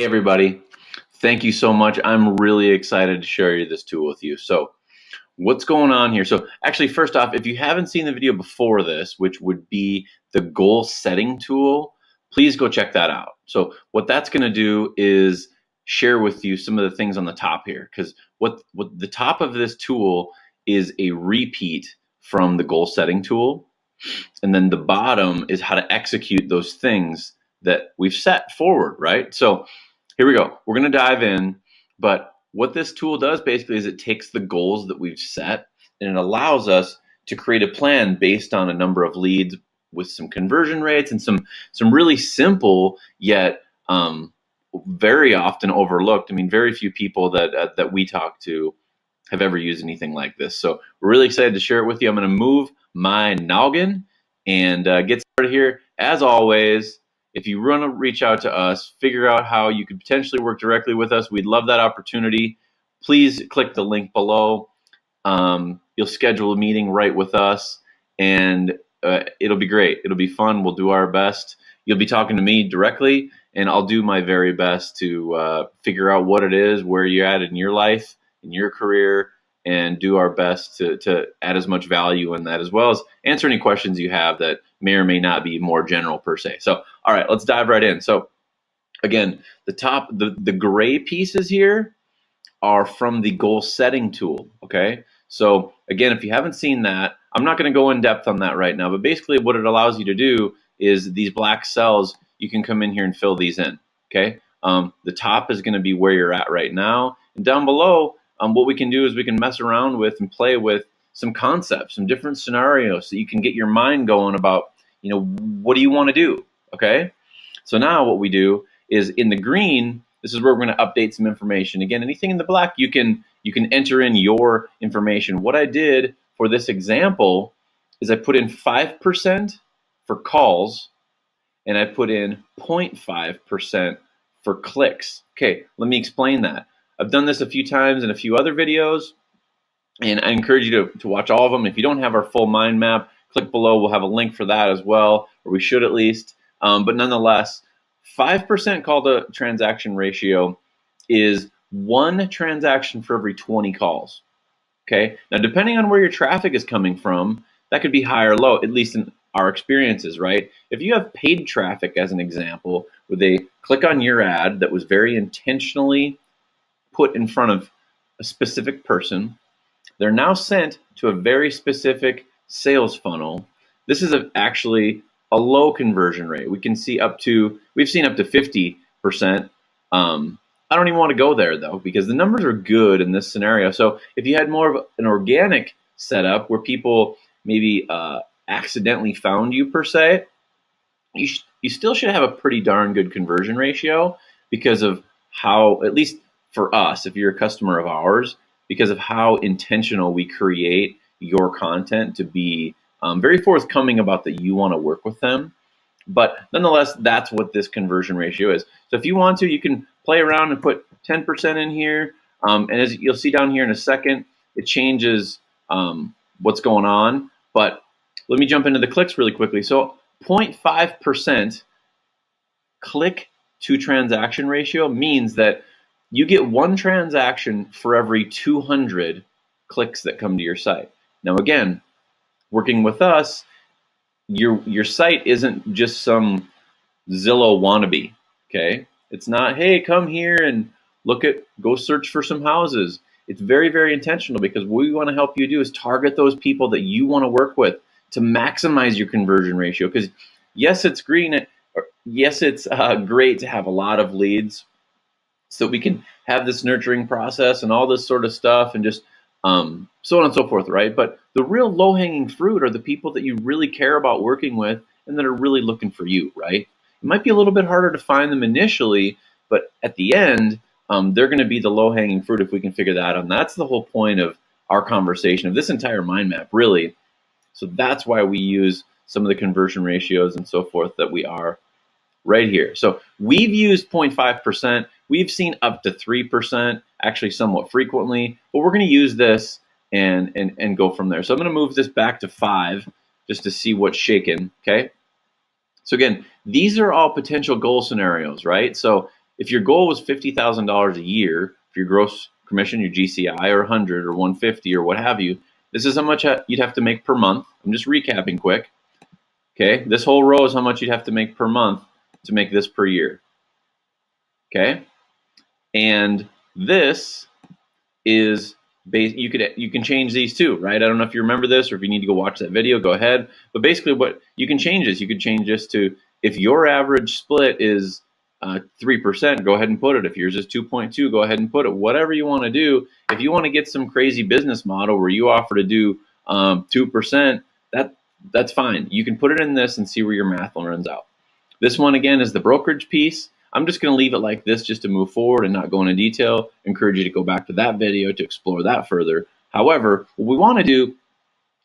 Hey everybody, thank you so much. I'm really excited to share this tool with you. So what's going on here? So actually, first off, if you haven't seen the video before this, which would be the goal setting tool, please go check that out. So what that's going to do is share with you some of the things on the top here, because what the top of this tool is a repeat from the goal setting tool. And then the bottom is how to execute those things that we've set forward, right? So here we go. We're going to dive in. But what this tool does basically is it takes the goals that we've set and it allows us to create a plan based on a number of leads with some conversion rates and some really simple yet very often overlooked. I mean, very few people that we talk to have ever used anything like this. So we're really excited to share it with you. I'm going to move my noggin and get started here. As always, if you want to reach out to us, figure out how you could potentially work directly with us, we'd love that opportunity. Please click the link below. You'll schedule a meeting right with us, and it'll be great. It'll be fun. We'll do our best. You'll be talking to me directly, and I'll do my very best to figure out what it is, where you're at in your life, in your career, and do our best to add as much value in that, as well as answer any questions you have that may or may not be more general per se. So, all right, let's dive right in. So again, the gray pieces here are from the goal setting tool, okay? So again, if you haven't seen that, I'm not gonna go in depth on that right now, but basically what it allows you to do is these black cells, you can come in here and fill these in, okay? The top is gonna be where you're at right now, and down below, what we can do is we can mess around with and play with some concepts, some different scenarios, so you can get your mind going about, what do you want to do, okay? So now what we do is in the green, this is where we're going to update some information. Again, anything in the black, you can enter in your information. What I did for this example is I put in 5% for calls, and I put in 0.5% for clicks. Okay, let me explain that. I've done this a few times in a few other videos, and I encourage you to watch all of them. If you don't have our full mind map, click below. We'll have a link for that as well, or we should at least. But nonetheless, 5% call to transaction ratio is 1 transaction for every 20 calls. Okay, now depending on where your traffic is coming from, that could be high or low, at least in our experiences, right? If you have paid traffic as an example, where they click on your ad that was very intentionally put in front of a specific person, they're now sent to a very specific sales funnel. This is actually a low conversion rate. We've seen up to 50%. I don't even want to go there though, because the numbers are good in this scenario. So if you had more of an organic setup where people maybe accidentally found you per se, you still should have a pretty darn good conversion ratio, because of how, at least for us, if you're a customer of ours, because of how intentional we create your content to be very forthcoming about that you want to work with them. But nonetheless, that's what this conversion ratio is. So if you want to, you can play around and put 10% in here. And as you'll see down here in a second, it changes what's going on. But let me jump into the clicks really quickly. So 0.5% click to transaction ratio means that you get 1 transaction for every 200 clicks that come to your site. Now again, working with us, your site isn't just some Zillow wannabe, okay? It's not, hey, come here and go search for some houses. It's very, very intentional, because what we want to help you do is target those people that you want to work with to maximize your conversion ratio. Because yes, it's green, or yes, it's great to have a lot of leads, so we can have this nurturing process and all this sort of stuff, and just so on and so forth, right? But the real low-hanging fruit are the people that you really care about working with and that are really looking for you, right? It might be a little bit harder to find them initially, but at the end, they're going to be the low-hanging fruit if we can figure that out. And that's the whole point of our conversation, of this entire mind map, really. So that's why we use some of the conversion ratios and so forth that we are right here. So we've used 0.5%. We've seen up to 3%, actually somewhat frequently, but we're going to use this and go from there. So I'm going to move this back to 5 just to see what's shaken, okay? So again, these are all potential goal scenarios, right? So if your goal was $50,000 a year for your gross commission, your GCI, or 100 or 150 or what have you, this is how much you'd have to make per month. I'm just recapping quick. Okay, this whole row is how much you'd have to make per month to make this per year. Okay, and this is you can change these too, right? I don't know if you remember this or if you need to go watch that video, go ahead. But basically, what you can change this, you could change this to, if your average split is 3%, go ahead and put it. If yours is 2.2, go ahead and put it. Whatever you want to do. If you want to get some crazy business model where you offer to do 2%, that's fine. You can put it in this and see where your math runs out. This one again is the brokerage piece. I'm just going to leave it like this just to move forward and not go into detail. Encourage you to go back to that video to explore that further. However, what we want to do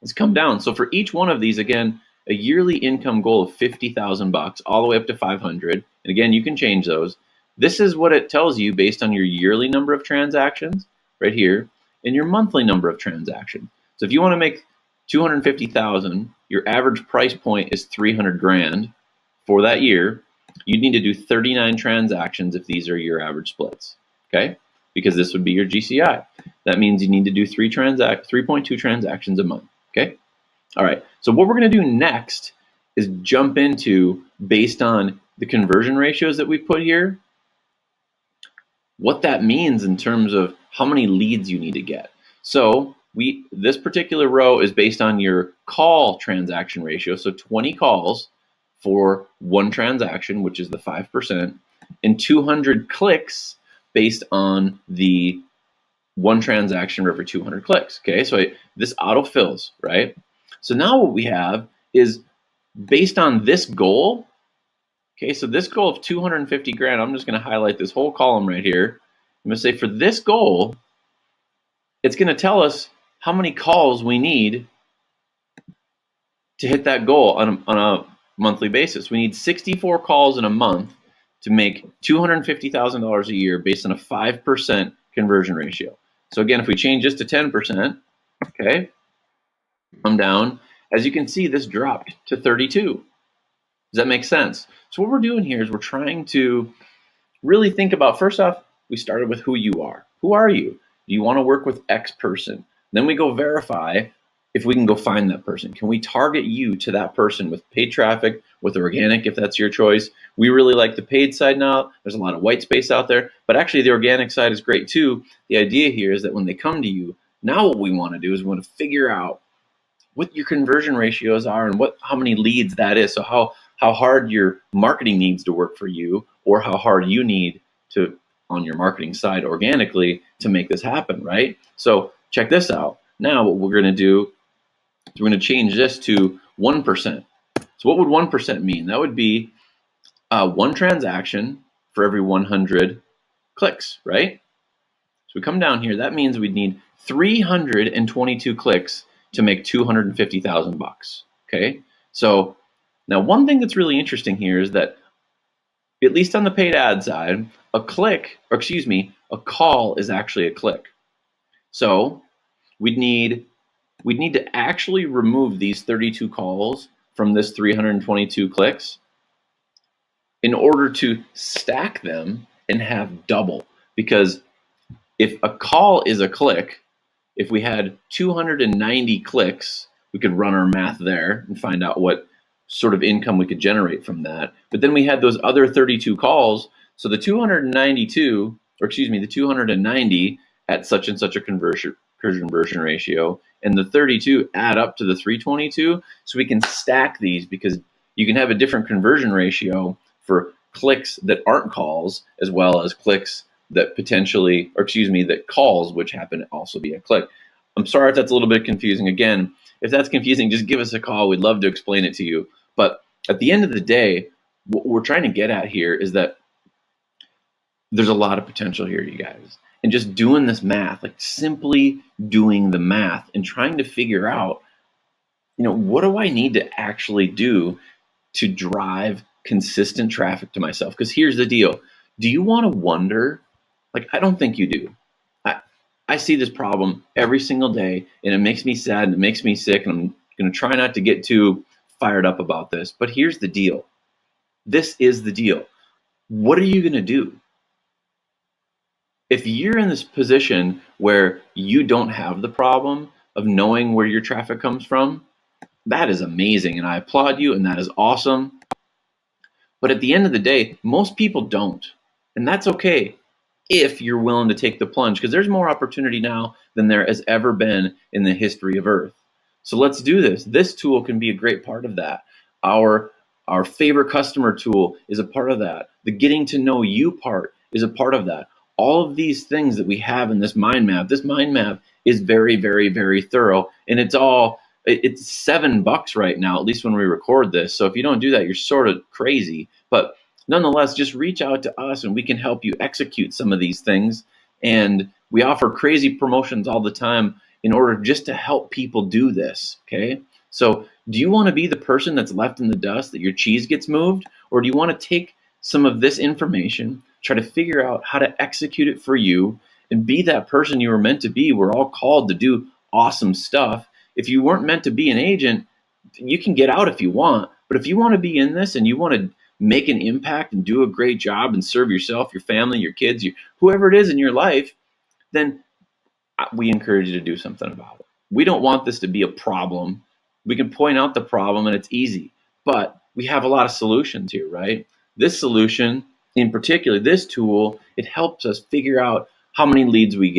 is come down. So for each one of these, again, a yearly income goal of 50,000 bucks all the way up to 500. And again, you can change those. This is what it tells you based on your yearly number of transactions right here and your monthly number of transactions. So if you want to make 250,000, your average price point is 300 grand for that year. You'd need to do 39 transactions if these are your average splits, okay? Because this would be your GCI. That means you need to do 3.2 transactions a month, okay? All right, so what we're gonna do next is jump into, based on the conversion ratios that we put here, what that means in terms of how many leads you need to get. So this particular row is based on your call transaction ratio, so 20 calls for one transaction, which is the 5%, and 200 clicks based on the one transaction for every 200 clicks. Okay, so this autofills, right? So now what we have is based on this goal. Okay, so this goal of 250 grand, I'm just going to highlight this whole column right here. I'm going to say for this goal, it's going to tell us how many calls we need to hit that goal on a monthly basis. We need 64 calls in a month to make $250,000 a year based on a 5% conversion ratio. So again, if we change this to 10%, okay, come down. As you can see, this dropped to 32. Does that make sense? So what we're doing here is we're trying to really think about, first off, we started with who you are. Who are you? Do you want to work with X person? Then we go verify if we can go find that person. Can we target you to that person with paid traffic, with organic, if that's your choice? We really like the paid side now. There's a lot of white space out there, but actually the organic side is great too. The idea here is that when they come to you, now what we want to do is we want to figure out what your conversion ratios are and how many leads that is. So how hard your marketing needs to work for you, or how hard you need to, on your marketing side organically, to make this happen, right? So check this out. Now what we're going to do, so we're going to change this to 1%. So what would 1% mean? That would be one transaction for every 100 clicks, right? So we come down here. That means we'd need 322 clicks to make 250,000 bucks. Okay. So now one thing that's really interesting here is that, at least on the paid ad side, a call is actually a click. So we'd need to actually remove these 32 calls from this 322 clicks in order to stack them and have double. Because if a call is a click, if we had 290 clicks, we could run our math there and find out what sort of income we could generate from that. But then we had those other 32 calls. So the 290 at such and such a conversion ratio, and the 32 add up to the 322. So we can stack these, because you can have a different conversion ratio for clicks that aren't calls, as well as clicks that that calls, which happen to also be a click. I'm sorry if that's a little bit confusing. Again, if that's confusing, just give us a call. We'd love to explain it to you. But at the end of the day, what we're trying to get at here is that there's a lot of potential here, you guys. And just doing this math, like simply doing the math and trying to figure out, what do I need to actually do to drive consistent traffic to myself? Because here's the deal. Do you want to wonder? Like, I don't think you do. I see this problem every single day, and it makes me sad and it makes me sick, and I'm going to try not to get too fired up about this. But here's the deal. This is the deal. What are you going to do? If you're in this position where you don't have the problem of knowing where your traffic comes from, that is amazing, and I applaud you, and that is awesome. But at the end of the day, most people don't, and that's okay if you're willing to take the plunge, because there's more opportunity now than there has ever been in the history of Earth. So let's do this. This tool can be a great part of that. Our favorite customer tool is a part of that. The getting to know you part is a part of that. All of these things that we have in this mind map is very, very, very thorough, and it's $7 right now, at least when we record this. So if you don't do that, you're sort of crazy. But nonetheless, just reach out to us and we can help you execute some of these things. And we offer crazy promotions all the time in order just to help people do this, okay? So do you want to be the person that's left in the dust, that your cheese gets moved? Or do you want to take some of this information, try to figure out how to execute it for you, and be that person you were meant to be? We're all called to do awesome stuff. If you weren't meant to be an agent, you can get out if you want. But if you want to be in this and you want to make an impact and do a great job and serve yourself, your family, your kids, whoever it is in your life, then we encourage you to do something about it. We don't want this to be a problem. We can point out the problem and it's easy, but we have a lot of solutions here, right? This solution, in particular, this tool, it helps us figure out how many leads we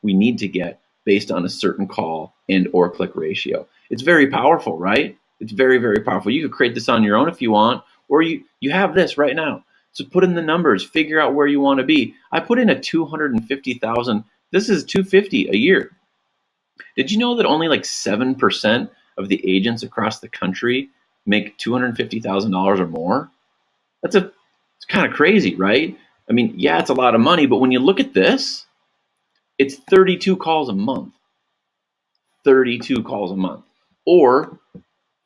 need to get based on a certain call and or click ratio. It's very powerful, right? It's very, very powerful. You could create this on your own if you want, or you have this right now. So put in the numbers, figure out where you want to be. I put in a 250,000. This is 250 a year. Did you know that only like 7% of the agents across the country make $250,000 or more? It's kind of crazy, right? I mean, yeah, it's a lot of money, but when you look at this, it's 32 calls a month. 32 calls a month, or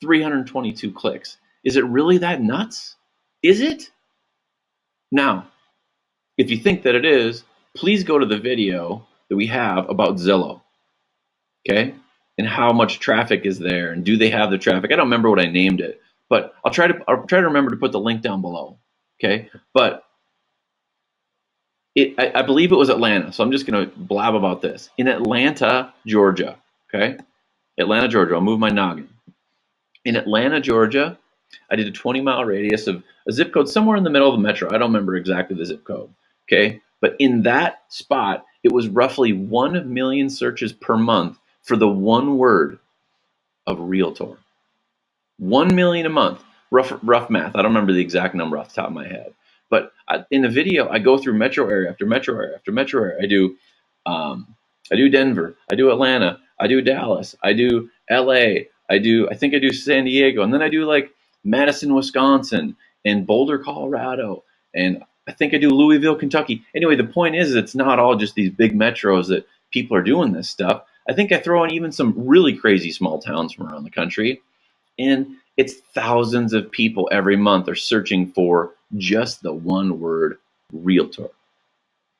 322 clicks. Is it really that nuts? Is it? Now, if you think that it is, please go to the video that we have about Zillow, okay? And how much traffic is there, and do they have the traffic? I don't remember what I named it, but I'll try to remember to put the link down below, okay? But I believe it was Atlanta, so I'm just going to blab about this. In Atlanta, Georgia, okay? Atlanta, Georgia. I'll move my noggin. In Atlanta, Georgia, I did a 20-mile radius of a zip code somewhere in the middle of the metro. I don't remember exactly the zip code, okay? But in that spot, it was roughly 1 million searches per month for the one word of realtor. 1 million a month. Rough math. I don't remember the exact number off the top of my head. But in the video, I go through metro area after metro area after metro area. I do Denver. I do Atlanta. I do Dallas. I do LA. I think I do San Diego. And then I do like Madison, Wisconsin, and Boulder, Colorado. And I think I do Louisville, Kentucky. Anyway, the point is it's not all just these big metros that people are doing this stuff. I think I throw in even some really crazy small towns from around the country. And it's thousands of people every month are searching for just the one word realtor.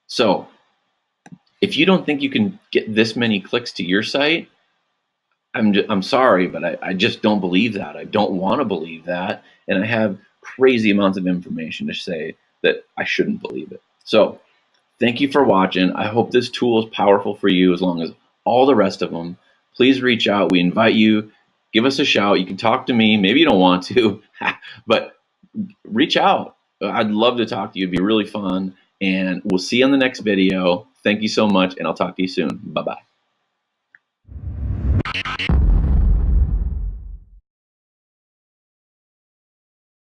So if you don't think you can get this many clicks to your site, I'm sorry, but I just don't believe that. I don't want to believe that. And I have crazy amounts of information to say that I shouldn't believe it. So thank you for watching. I hope this tool is powerful for you as long as all the rest of them. Please reach out. We invite you. Give us a shout. You can talk to me. Maybe you don't want to, but reach out. I'd love to talk to you. It'd be really fun. And we'll see you on the next video. Thank you so much, and I'll talk to you soon. Bye-bye.